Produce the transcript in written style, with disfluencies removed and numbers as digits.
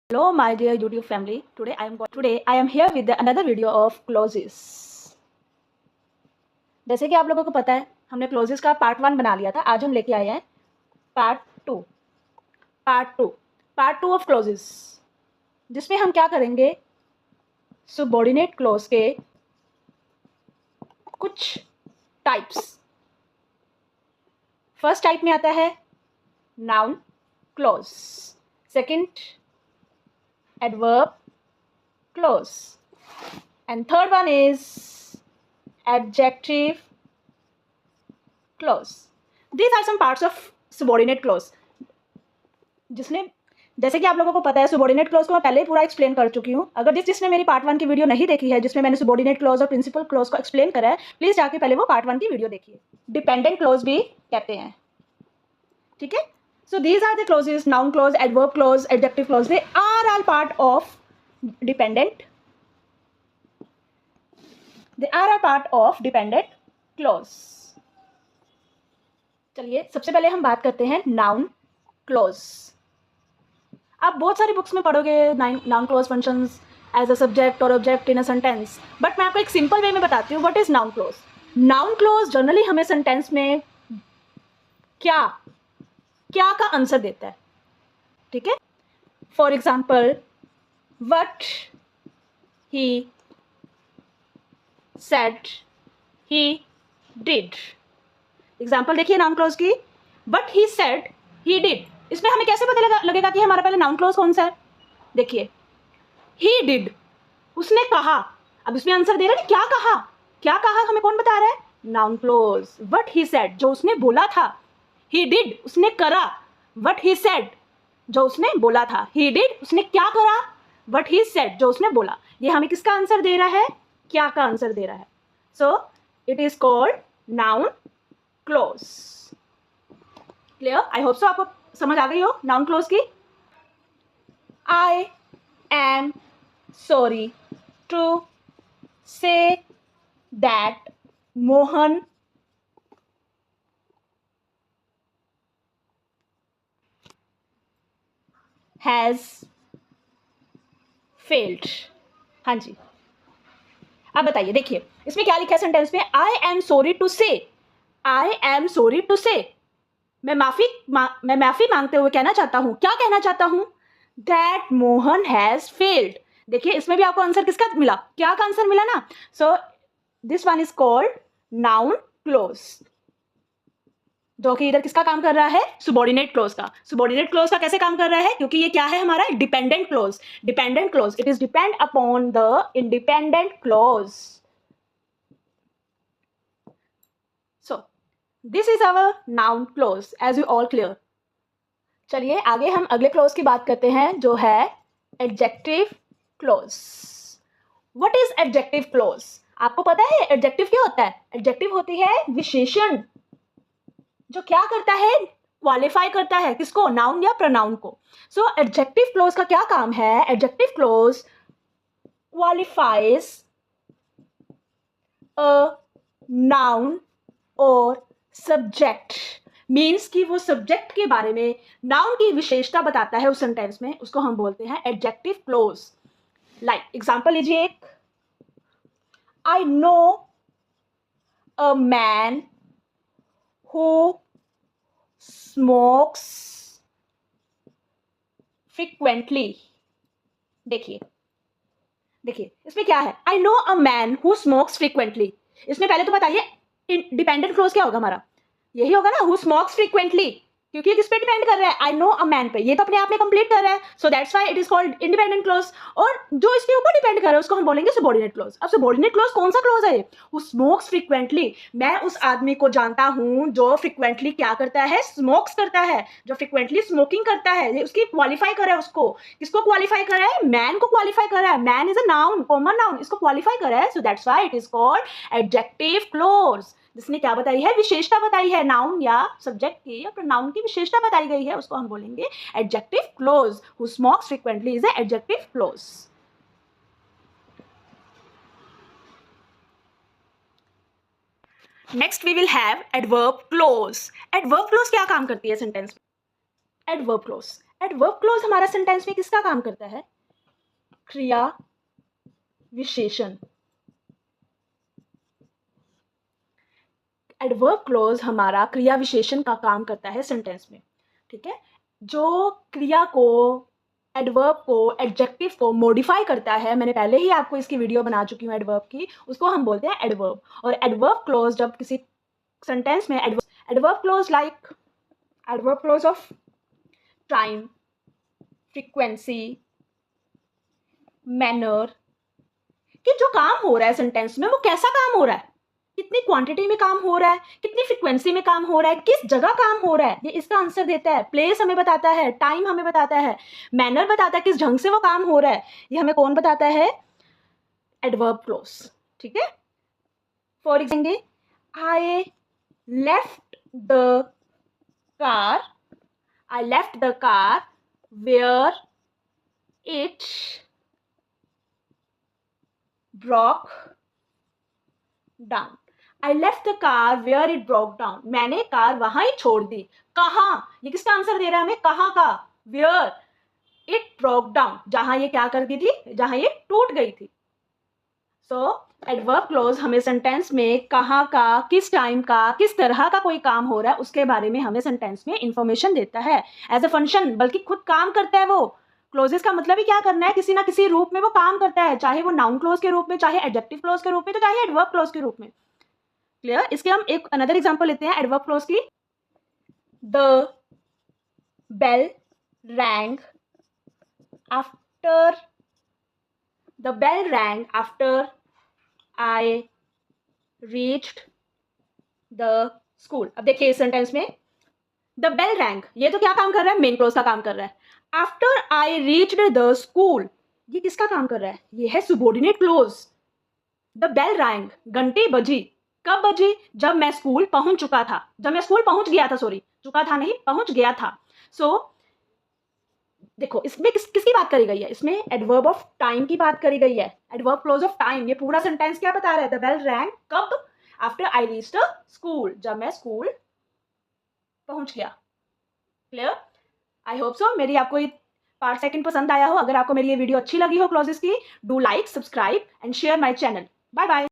Hello, my dear YouTube family. Today I am here with another video of clauses. जैसे कि आप लोगों को पता है, हमने clauses का पार्ट 1 बना लिया था. आज हम लेके आए हैं पार्ट 2. पार्ट 2 ऑफ clauses, जिसमें हम क्या करेंगे, subordinate clause के कुछ टाइप्स. फर्स्ट टाइप में आता है noun clause, second adverb clause, and third one is adjective clause. These are some parts of subordinate clause. जैसे कि आप लोगों को पता है, subordinate clause को मैं पहले ही पूरा एक्सप्लेन कर चुकी हूँ. अगर जिसने मेरी पार्ट 1 की वीडियो नहीं देखी है, जिसमें मैंने subordinate clause और principal clause को एक्सप्लेन करा है, प्लीज जाके पहले वो पार्ट 1 की वीडियो देखिए. डिपेंडेंट क्लोज भी कहते हैं, ठीक है. So these are the clauses: noun clause, adverb clause, adjective clause. They are all part of dependent. They are a part of dependent clause. चलिए सबसे पहले हम बात करते हैं noun clause. आप बहुत सारी बुक्स में पढ़ोगे noun clause functions as a subject or object in a sentence. But मैं आपको एक सिंपल वे में बताती हूँ what is noun clause. Noun clause generally हमें सेंटेंस में क्या का आंसर देता है, ठीक है. For example, what he said he did. Example देखिए नाउन क्लोज की. But he said he did, इसमें हमें कैसे पता लगेगा कि हमारा पहले नाउन क्लोज कौन सा है. देखिए, ही डिड, उसने कहा. अब इसमें आंसर दे रहा है क्या कहा हमें कौन बता रहा है, noun close. What he said, जो उसने बोला था. ही डिड, उसने करा. वट ही सेड, जो उसने बोला था. ही डिड, उसने क्या करा. वट ही सेड, जो उसने बोला. ये हमें किसका आंसर दे रहा है, क्या का आंसर दे रहा है. So it is called noun clause. Clear? I hope so आपको समझ आ गई हो नाउन क्लोज की. I am sorry to say that Mohan has failed. हाँ जी, अब बताइए. देखिए इसमें क्या लिखा है सेंटेंस में, आई एम सॉरी टू से. आई एम सॉरी टू से, मैं माफी मांगते हुए कहना चाहता हूं. क्या कहना चाहता हूं, दैट मोहन हैज फेल्ड. देखिए इसमें भी आपको आंसर किसका मिला, क्या का आंसर मिला ना. So this one is called noun close, जो कि इधर किसका काम कर रहा है, सुबॉर्डिनेट क्लोज का. सुबॉर्डिनेट क्लोज का कैसे काम कर रहा है, क्योंकि ये क्या है हमारा, dependent clause. Dependent clause, it is depend upon the independent clause. So this is our noun clause, as you all clear. चलिए आगे हम अगले क्लोज की बात करते हैं, जो है adjective close. What is adjective close. आपको पता है एडजेक्टिव क्या होता है. एडजेक्टिव होती है विशेषण, जो क्या करता है, क्वालिफाई करता है किसको, नाउन या प्रोनाउन को. सो एडजेक्टिव क्लोज का क्या काम है, adjective close qualifies a noun और सब्जेक्ट. मीन्स कि वो सब्जेक्ट के बारे में नाउन की विशेषता बताता है उस सेंटेंस में, उसको हम बोलते हैं एडजेक्टिव क्लोज. लाइक एग्जांपल लीजिए एक, I know a man who smokes frequently. देखिए इसमें क्या है, I know a man who smokes frequently. इसमें पहले तो बताइए डिपेंडेंट क्लोज क्या होगा हमारा, यही होगा ना, हु स्मोक्स फ्रीक्वेंटली, क्योंकि किस पे डिपेंड कर रहा है, आई नो अ मैन पे. ये तो अपने आप में कंप्लीट कर रहा है, so that's why it is called independent clause. और जो इसके ऊपर डिपेंड कर रहा है उसको हम बोलेंगे सबऑर्डिनेट क्लोज. अब सबऑर्डिनेट क्लोज कौन सा क्लोज है ये, हु स्मोक्स फ्रीक्वेंटली. मैं उस आदमी को जानता हूं जो फ्रीक्वेंटली क्या करता है, स्मोक्स करता है, जो फ्रीक्वेंटली स्मोकिंग करता है. ये उसकी क्वालिफाई कर रहा है, उसको किसको क्वालिफाई कर रहा है, मैन को क्वालिफाई कर रहा है. Man is a noun, common noun, इसको क्वालिफाई कर रहा है. So that's why it is called adjective close, जिसने क्या बताई है, विशेषता बताई है, नाउन या सब्जेक्ट की या प्रोनाउन की विशेषता बताई गई है, उसको हम बोलेंगे adjective clause. Who smokes frequently is a adjective clause. Next we will have adverb clause. Adverb clause क्या काम करती है सेंटेंस में. एडवर्ब क्लोज, एडवर्ब क्लोज हमारा सेंटेंस में किसका काम करता है? क्रिया विशेषण। एडवर्ब क्लोज हमारा क्रिया विशेषण का काम करता है सेंटेंस में, ठीक है। जो क्रिया को, एडवर्ब को, एडजेक्टिव को मॉडिफाई करता है, मैंने पहले ही आपको इसकी वीडियो बना चुकी हूँ एडवर्ब की, उसको हम बोलते हैं एडवर्ब। और एडवर्ब क्लोज जब किसी सेंटेंस में adverb close like adverb close of time, frequency, manner, कि जो काम हो रहा है सेंटेंस में वो कैसा काम हो रहा है, कितनी क्वांटिटी में काम हो रहा है, कितनी फ्रीक्वेंसी में काम हो रहा है, किस जगह काम हो रहा है, ये इसका आंसर देता है। प्लेस हमें बताता है, टाइम हमें बताता है, मैनर बताता है, किस ढंग से वो काम हो रहा है, ये हमें कौन बताता है? एडवर्ब क्लोज, ठीक है। For example, I left the car, I left the car where it broke down. I left the car where it broke down. मैंने कार वहां ही छोड़ दी। कहाँ? ये किसका आंसर दे रहा है हमें? कहाँ का? Where it broke down. जहां ये क्या कर दी थी? जहां ये टूट गई थी। So एडवर्ब क्लोज हमें सेंटेंस में कहाँ का, किस टाइम का, किस तरह का कोई काम हो रहा है उसके बारे में हमें सेंटेंस में इंफॉर्मेशन देता है एज अ फंक्शन, बल्कि खुद काम करता है वो। क्लोजेस का मतलब ही क्या करना है? किसी ना किसी रूप में वो काम करता है, चाहे वो नाउन क्लोज के रूप में, चाहे एडजेक्टिव क्लोज के रूप में, तो चाहे एडवर्ब क्लोज के रूप में। क्लियर? इसके हम एक अनदर एग्जांपल लेते हैं एडवर्ब क्लोज की। The bell rang after, the bell rang after I reached the school. अब देखिए इस सेंटेंस में द बेल रैंग, ये तो क्या काम कर रहा है? मेन क्लोज का काम कर रहा है। After I reached the school, ये किसका काम कर रहा है? ये है subordinate clause. The bell rang, घंटी बजी। कब बजी? जब मैं स्कूल पहुंच चुका था, जब मैं स्कूल पहुंच गया था, सॉरी चुका था नहीं, पहुंच गया था। सो देखो इसमें किसकी बात करी गई है? इसमें एडवर्ब ऑफ टाइम की बात करी गई है, एडवर्ब क्लोज ऑफ टाइम। ये पूरा सेंटेंस क्या बता रहा है? द बेल रैंग कब? After I reached the school, जब मैं स्कूल पहुंच गया। क्लियर? आई होप सो मेरी आपको ये पार्ट सेकंड पसंद आया हो। अगर आपको मेरी ये वीडियो अच्छी लगी हो क्लॉजेस की, do like, subscribe and share my channel. Bye bye.